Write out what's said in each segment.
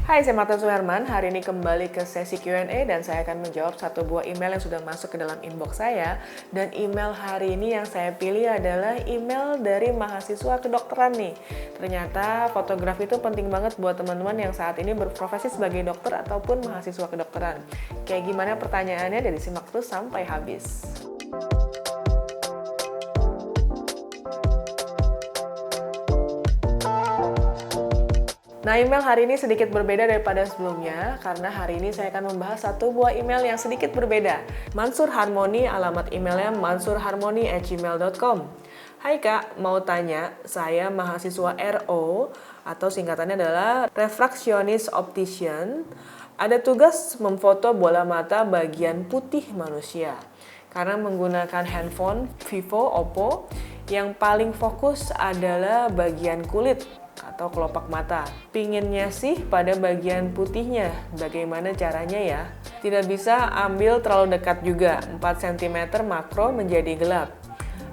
Hai, saya Marta Suherman. Hari ini kembali ke sesi Q&A dan saya akan menjawab satu buah email yang sudah masuk ke dalam inbox saya. Dan email hari ini yang saya pilih adalah email dari mahasiswa kedokteran nih. Ternyata fotografi itu penting banget buat teman-teman yang saat ini berprofesi sebagai dokter ataupun mahasiswa kedokteran. Kayak gimana pertanyaannya? Dari simak terus sampai habis. Nah, email hari ini sedikit berbeda daripada sebelumnya, karena hari ini saya akan membahas satu buah email yang sedikit berbeda. Mansur Harmoni, alamat emailnya mansurharmoni@gmail.com. Hai Kak, mau tanya, saya mahasiswa RO, atau singkatannya adalah Refractionist Optician. Ada tugas memfoto bola mata bagian putih manusia. Karena menggunakan handphone Vivo, Oppo, yang paling fokus adalah bagian kulit atau kelopak mata. Pinginnya sih pada bagian putihnya. Bagaimana caranya ya? Tidak bisa ambil terlalu dekat juga. 4 cm makro menjadi gelap.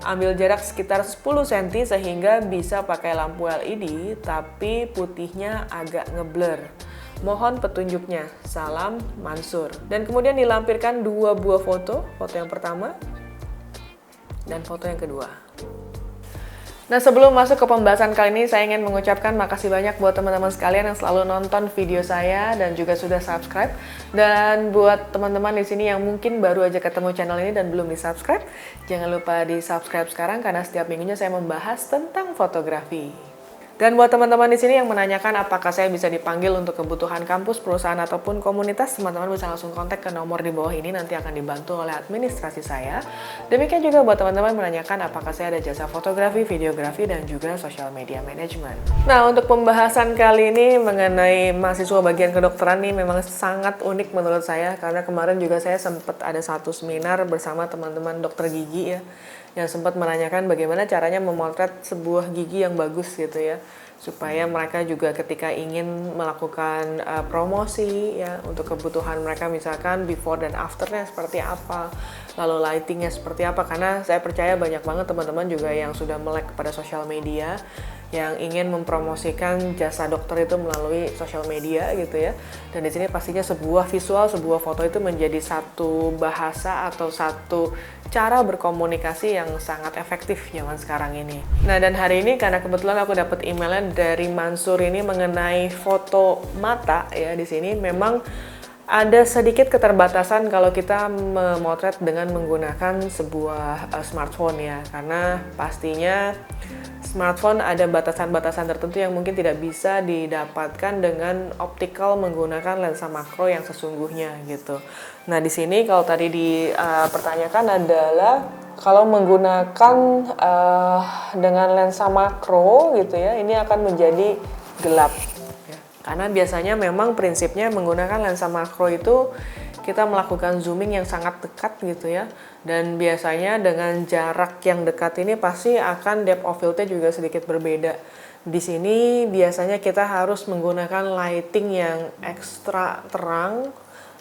Ambil jarak sekitar 10 cm sehingga bisa pakai lampu LED, tapi putihnya agak ngeblur. Mohon petunjuknya. Salam, Mansur. Dan kemudian dilampirkan 2 buah foto. Foto yang pertama dan foto yang kedua. Nah, sebelum masuk ke pembahasan kali ini, saya ingin mengucapkan makasih banyak buat teman-teman sekalian yang selalu nonton video saya dan juga sudah subscribe. Dan buat teman-teman di sini yang mungkin baru aja ketemu channel ini dan belum di-subscribe, jangan lupa di-subscribe sekarang karena setiap minggunya saya membahas tentang fotografi. Dan buat teman-teman di sini yang menanyakan apakah saya bisa dipanggil untuk kebutuhan kampus, perusahaan, ataupun komunitas, teman-teman bisa langsung kontak ke nomor di bawah ini, nanti akan dibantu oleh administrasi saya. Demikian juga buat teman-teman menanyakan apakah saya ada jasa fotografi, videografi, dan juga social media management. Nah, untuk pembahasan kali ini mengenai mahasiswa bagian kedokteran nih memang sangat unik menurut saya, karena kemarin juga saya sempat ada satu seminar bersama teman-teman dokter gigi ya, yang sempat menanyakan bagaimana caranya memotret sebuah gigi yang bagus gitu ya, supaya mereka juga ketika ingin melakukan promosi ya untuk kebutuhan mereka, misalkan before dan afternya seperti apa, lalu lightingnya seperti apa, karena saya percaya banyak banget teman-teman juga yang sudah melek pada sosial media yang ingin mempromosikan jasa dokter itu melalui sosial media gitu ya. Dan di sini pastinya sebuah visual, sebuah foto itu menjadi satu bahasa atau satu cara berkomunikasi yang sangat efektif zaman sekarang ini. Nah, dan hari ini karena kebetulan aku dapat emailnya dari Mansur ini mengenai foto mata ya, di sini memang ada sedikit keterbatasan kalau kita memotret dengan menggunakan sebuah smartphone ya, karena pastinya smartphone ada batasan-batasan tertentu yang mungkin tidak bisa didapatkan dengan optikal menggunakan lensa makro yang sesungguhnya gitu. Nah, di sini kalau tadi dipertanyakan adalah kalau menggunakan dengan lensa makro gitu ya, ini akan menjadi gelap. Karena biasanya memang prinsipnya menggunakan lensa makro itu kita melakukan zooming yang sangat dekat gitu ya. Dan biasanya dengan jarak yang dekat ini pasti akan depth of field-nya juga sedikit berbeda. Di sini biasanya kita harus menggunakan lighting yang ekstra terang.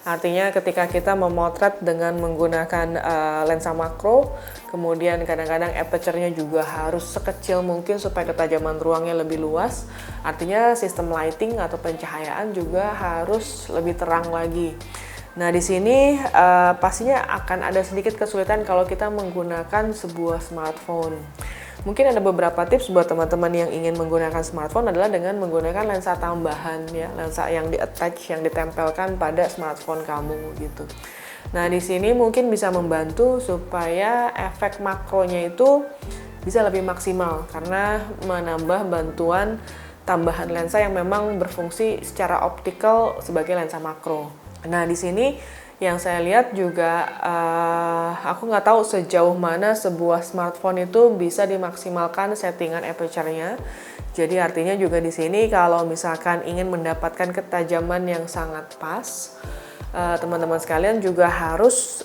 Artinya ketika kita memotret dengan menggunakan lensa makro, kemudian kadang-kadang aperture-nya juga harus sekecil mungkin supaya ketajaman ruangnya lebih luas. Artinya sistem lighting atau pencahayaan juga harus lebih terang lagi. Nah, di sini pastinya akan ada sedikit kesulitan kalau kita menggunakan sebuah smartphone. Mungkin ada beberapa tips buat teman-teman yang ingin menggunakan smartphone adalah dengan menggunakan lensa tambahan ya, lensa yang di-attach, yang ditempelkan pada smartphone kamu gitu. Nah, di sini mungkin bisa membantu supaya efek makronya itu bisa lebih maksimal karena menambah bantuan tambahan lensa yang memang berfungsi secara optikal sebagai lensa makro. Nah, di sini yang saya lihat juga, aku nggak tahu sejauh mana sebuah smartphone itu bisa dimaksimalkan settingan aperture-nya. Jadi artinya juga di sini kalau misalkan ingin mendapatkan ketajaman yang sangat pas, teman-teman sekalian juga harus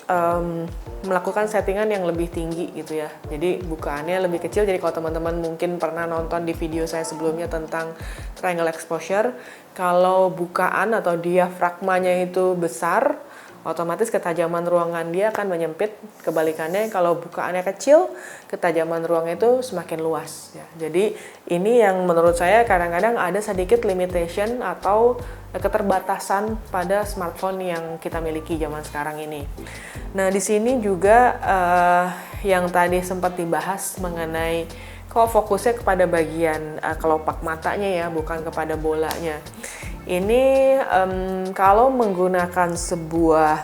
melakukan settingan yang lebih tinggi gitu ya. Jadi bukaannya lebih kecil. Jadi kalau teman-teman mungkin pernah nonton di video saya sebelumnya tentang triangle exposure, kalau bukaan atau diafragmanya itu besar, otomatis ketajaman ruangan dia akan menyempit. Kebalikannya kalau bukaannya kecil, ketajaman ruang itu semakin luas ya. Jadi ini yang menurut saya kadang-kadang ada sedikit limitation atau keterbatasan pada smartphone yang kita miliki zaman sekarang ini. Nah, di sini juga yang tadi sempat dibahas mengenai kok fokusnya kepada bagian kelopak matanya ya, bukan kepada bolanya. Ini kalau menggunakan sebuah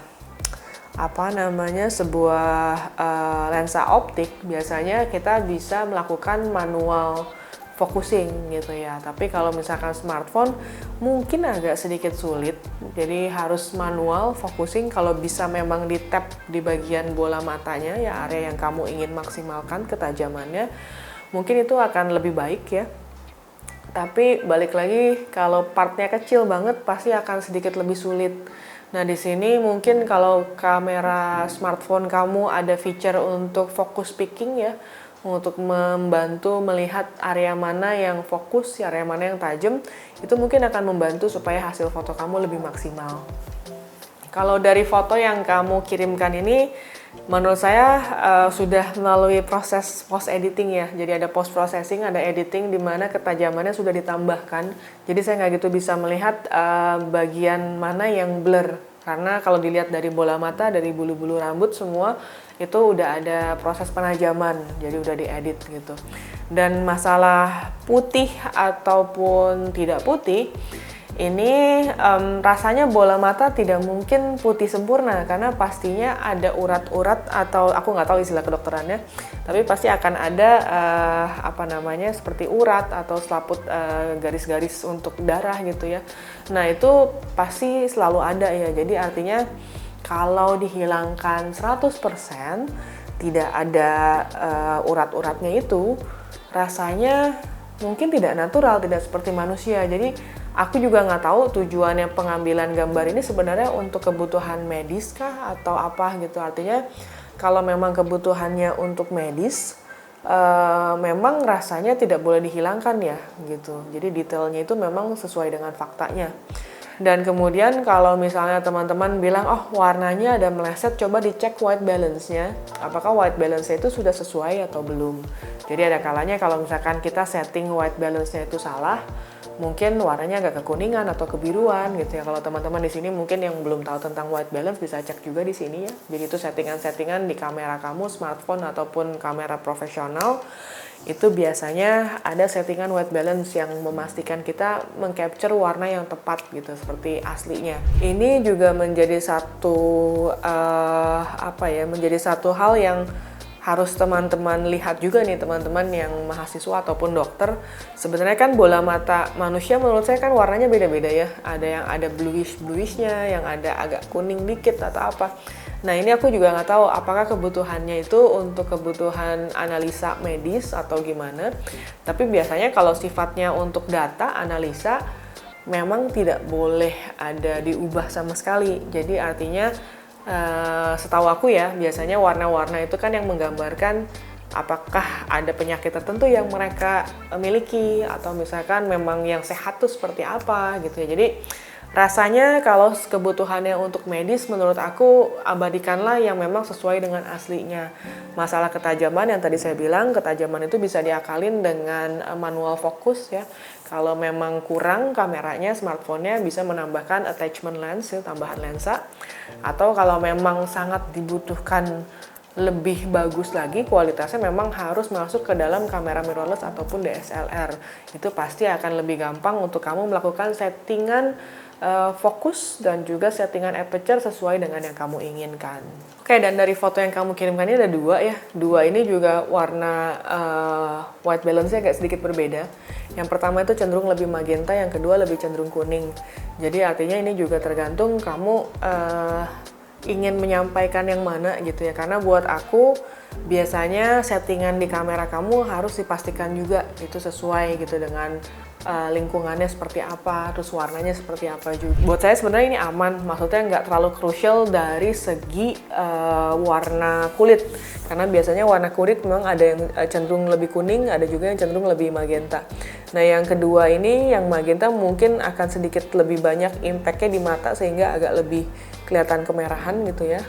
lensa optik, biasanya kita bisa melakukan manual focusing gitu ya. Tapi kalau misalkan smartphone mungkin agak sedikit sulit. Jadi harus manual focusing. Kalau bisa memang di tap di bagian bola matanya ya, area yang kamu ingin maksimalkan ketajamannya, mungkin itu akan lebih baik ya. Tapi balik lagi, kalau partnya kecil banget pasti akan sedikit lebih sulit. Nah, di sini mungkin kalau kamera smartphone kamu ada feature untuk focus picking ya, untuk membantu melihat area mana yang fokus, area mana yang tajam, itu mungkin akan membantu supaya hasil foto kamu lebih maksimal. Kalau dari foto yang kamu kirimkan ini, menurut saya sudah melalui proses post editing ya. Jadi ada post processing, ada editing di mana ketajamannya sudah ditambahkan. Jadi saya nggak gitu bisa melihat bagian mana yang blur. Karena kalau dilihat dari bola mata, dari bulu-bulu rambut semua itu udah ada proses penajaman. Jadi udah diedit gitu. Dan masalah putih ataupun tidak putih, ini rasanya bola mata tidak mungkin putih sempurna karena pastinya ada urat-urat atau aku nggak tahu istilah kedokterannya, tapi pasti akan ada seperti urat atau selaput garis-garis untuk darah gitu ya. Nah itu pasti selalu ada ya. Jadi artinya kalau dihilangkan 100% tidak ada urat-uratnya itu, rasanya mungkin tidak natural, tidak seperti manusia. Jadi aku juga nggak tahu tujuannya pengambilan gambar ini sebenarnya untuk kebutuhan medis kah atau apa gitu. Artinya kalau memang kebutuhannya untuk medis, memang rasanya tidak boleh dihilangkan ya gitu. Jadi detailnya itu memang sesuai dengan faktanya. Dan kemudian kalau misalnya teman-teman bilang, oh warnanya ada meleset, coba dicek white balance-nya. Apakah white balance-nya itu sudah sesuai atau belum. Jadi ada kalanya kalau misalkan kita setting white balance-nya itu salah, mungkin warnanya agak kekuningan atau kebiruan gitu ya. Kalau teman-teman di sini mungkin yang belum tahu tentang white balance bisa cek juga di sini ya. Jadi itu settingan-settingan di kamera kamu, smartphone ataupun kamera profesional. Itu biasanya ada settingan white balance yang memastikan kita mengcapture warna yang tepat gitu seperti aslinya. Ini juga menjadi satu hal yang harus teman-teman lihat juga nih, teman-teman yang mahasiswa ataupun dokter. Sebenarnya kan bola mata manusia menurut saya kan warnanya beda-beda ya. Ada yang ada bluish-nya, yang ada agak kuning dikit atau apa. Nah ini aku juga nggak tahu apakah kebutuhannya itu untuk kebutuhan analisa medis atau gimana. Tapi biasanya kalau sifatnya untuk data analisa memang tidak boleh ada diubah sama sekali. Jadi artinya setahu aku ya biasanya warna-warna itu kan yang menggambarkan apakah ada penyakit tertentu yang mereka miliki atau misalkan memang yang sehat tuh seperti apa gitu ya. Jadi rasanya kalau kebutuhannya untuk medis menurut aku abadikanlah yang memang sesuai dengan aslinya. Masalah ketajaman yang tadi saya bilang, ketajaman itu bisa diakalin dengan manual fokus ya. Kalau memang kurang kameranya, smartphone-nya bisa menambahkan attachment lens ya, tambahan lensa. Atau kalau memang sangat dibutuhkan lebih bagus lagi kualitasnya, memang harus masuk ke dalam kamera mirrorless ataupun DSLR. Itu pasti akan lebih gampang untuk kamu melakukan settingan fokus dan juga settingan aperture sesuai dengan yang kamu inginkan. Oke, dan dari foto yang kamu kirimkan ini ada dua ya. Dua ini juga warna white balance-nya agak sedikit berbeda. Yang pertama itu cenderung lebih magenta, yang kedua lebih cenderung kuning. Jadi artinya ini juga tergantung kamu ingin menyampaikan yang mana gitu ya. Karena buat aku biasanya settingan di kamera kamu harus dipastikan juga itu sesuai gitu dengan lingkungannya seperti apa, terus warnanya seperti apa juga. Buat saya sebenarnya ini aman, maksudnya nggak terlalu crucial dari segi warna kulit, karena biasanya warna kulit memang ada yang cenderung lebih kuning, ada juga yang cenderung lebih magenta. Nah yang kedua ini, yang magenta mungkin akan sedikit lebih banyak impact-nya di mata sehingga agak lebih kelihatan kemerahan gitu ya.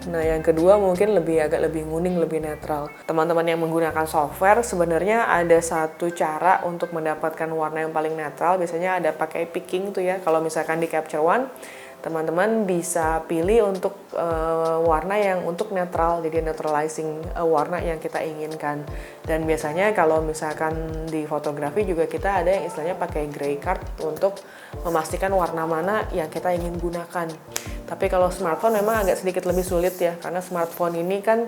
Nah, yang kedua mungkin agak lebih nguning, lebih netral. Teman-teman yang menggunakan software sebenarnya ada satu cara untuk mendapatkan warna yang paling netral. Biasanya ada pakai picking tuh ya. Kalau misalkan di Capture One, teman-teman bisa pilih untuk warna yang untuk netral, jadi neutralizing warna yang kita inginkan. Dan biasanya kalau misalkan di fotografi juga kita ada yang istilahnya pakai gray card untuk memastikan warna mana yang kita ingin gunakan. Tapi kalau smartphone memang agak sedikit lebih sulit ya, karena smartphone ini kan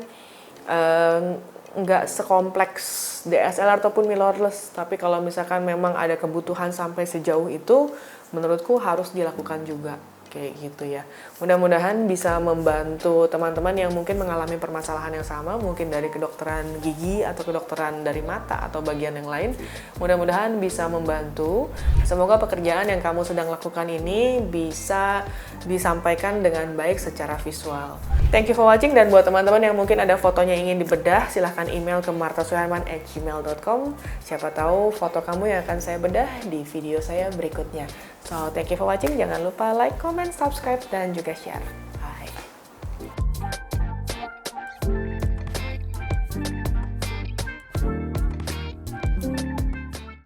nggak sekompleks DSLR ataupun mirrorless. Tapi kalau misalkan memang ada kebutuhan sampai sejauh itu, menurutku harus dilakukan juga. Kayak gitu ya. Mudah-mudahan bisa membantu teman-teman yang mungkin mengalami permasalahan yang sama, mungkin dari kedokteran gigi atau kedokteran dari mata atau bagian yang lain. Mudah-mudahan bisa membantu. Semoga pekerjaan yang kamu sedang lakukan ini bisa disampaikan dengan baik secara visual. Thank you for watching, dan buat teman-teman yang mungkin ada fotonya ingin dibedah, silahkan email ke martasuherman@gmail.com. Siapa tahu foto kamu yang akan saya bedah di video saya berikutnya. So, thank you for watching. Jangan lupa like, comment, subscribe, dan juga share.